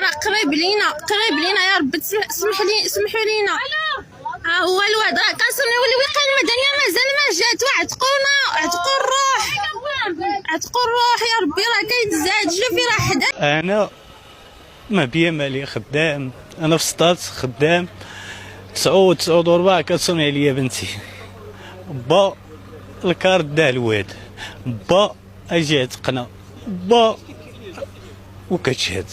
راه قريب لينا يا ربي سمحوا لينا. ها هو الواد راه كنصونيو الوقايه المدنيه مازال ما جات، عتقوا الروح يا ربي، راه كيتزعجوا في راه حدا. انا ما بيا مالي خدام، انا في سطات خدام 9 كتصوني عليا بنتي. با الكار دا الواد، با اجي عتقنا، با وكتشهد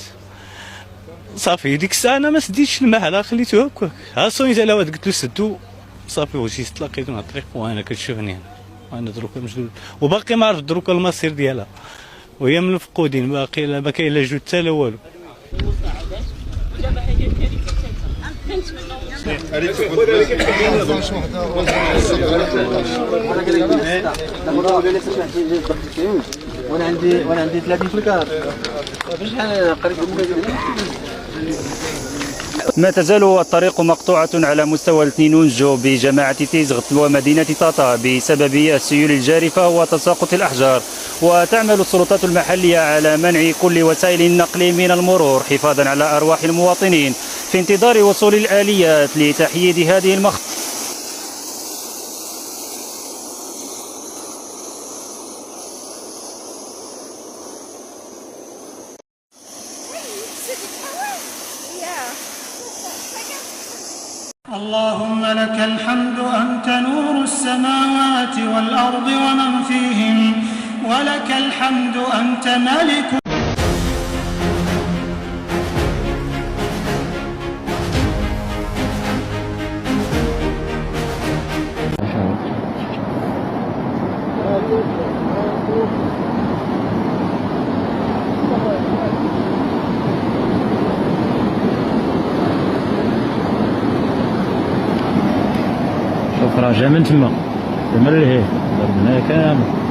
صافي. ديك الساعه انا ما سديتش المحل، خليته هكاك. ها صونيت على واد قلت له سدو صافي، وجيت تلاقيت مع الطريق وانا كتشوفني وانا دروكا مشدود، وباقي ما عرفت دروكا المصير ديالها، وهي من المفقودين، باقي ما كاين لا جثه لا والو. وانا عندي 30 في الكار. شحال قريب ما تزال الطريق مقطوعة على مستوى التينونجو بجماعة تيزغت ومدينة طاطا بسبب السيول الجارفة وتساقط الأحجار، وتعمل السلطات المحلية على منع كل وسائل النقل من المرور حفاظا على أرواح المواطنين في انتظار وصول الآليات لتحييد هذه المخاطر. اللهم لك الحمد أنت نور السماوات والأرض ومن فيهن، ولك الحمد أنت ملك. شوف راه جا من تما من لهيه ضربنا كامل.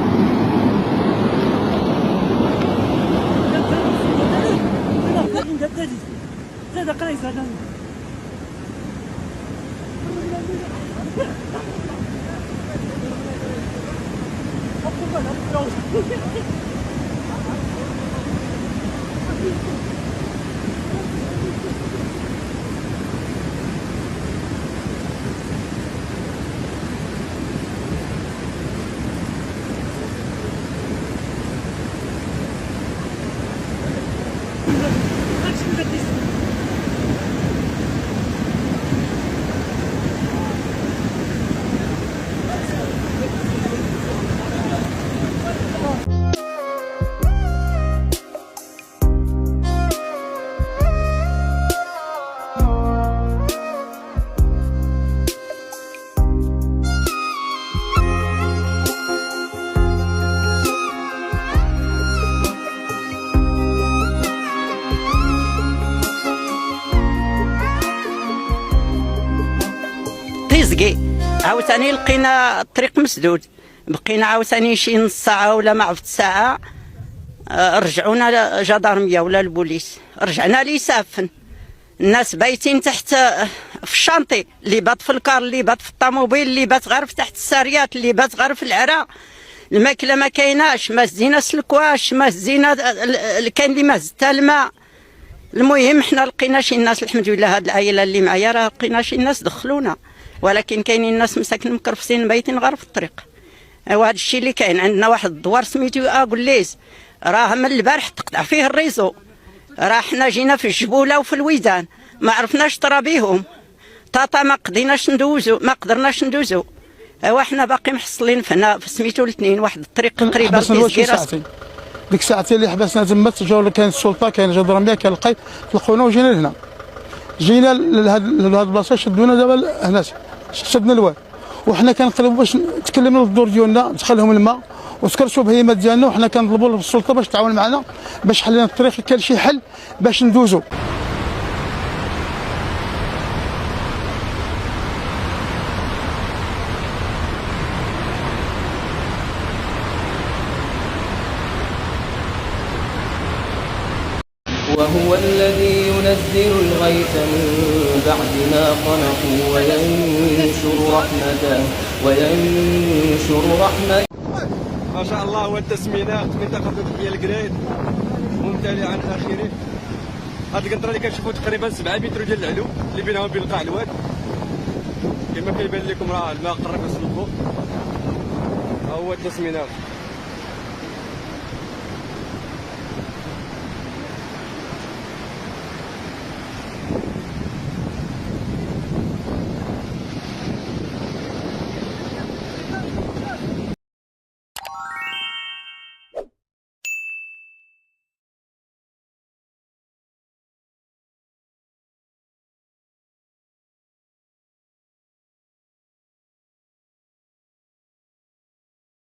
تيزكي عاوتاني لقينا الطريق مسدود، بقينا عاوتاني شي نص ساعه ولا ما عرفت ساعه، رجعونا جدارميه ولا البوليس، رجعنا لي سافن. الناس بايتين تحت في الشانطي، اللي بات في الكار، اللي بات في الطوموبيل، اللي بات غير في تحت الساريات، اللي بات غير في العراء. الماكله ما كايناش، ما زينا سلكواش، ما زينا كاين اللي ما زتا الماء. المهم حنا لقينا شي الناس، الحمد لله هاد العائله اللي معايا راه لقينا شي الناس دخلونا، ولكن كاينين الناس مساكن مكرفسين بايتين غير في الطريق. ايوا هذا الشيء اللي كاين. عندنا واحد الدوار سميتو اغوليز، راه من البارح تقطع فيه الريزو، راه حنا جينا في الجبوله وفي الويدان ما عرفناش طرا بيهم، طاطا ما قدرناش ندوزو. ايوا حنا باقي محصلين هنا في سميتو الاثنين واحد الطريق قريبه لتيزكير. ديك الساعتين اللي حبسنا تما جاو كاين السلطه، كاين جدرميه، كاين القيد، طلقونا وجينا لهنا. جينا لهاد البلاصه شدونا دابا هنا شدنا الواد، وحنا كنقلبوا باش تكلمنا للدور ديالنا دخل لهم الماء وسكرتوا بهيمات ديالنا، وحنا كنطلبوا السلطه باش تعاون معنا باش حل لنا الطريق، كان شي حل باش ندوزو. وهو الذي ينزل الغيث من بعد ما قنطوا وينشر رحمته. ما شاء الله. والتسمينات منطقة ديال القرايد ممتلئ عن آخره. هاد القنطره اللي كنشوفوا تقريبا 7 متر ديال العلو اللي بينها وبين القاع الواد. كما كيبان لكم راه الماء قرب يوصل للفوق. ها هو التسمينات.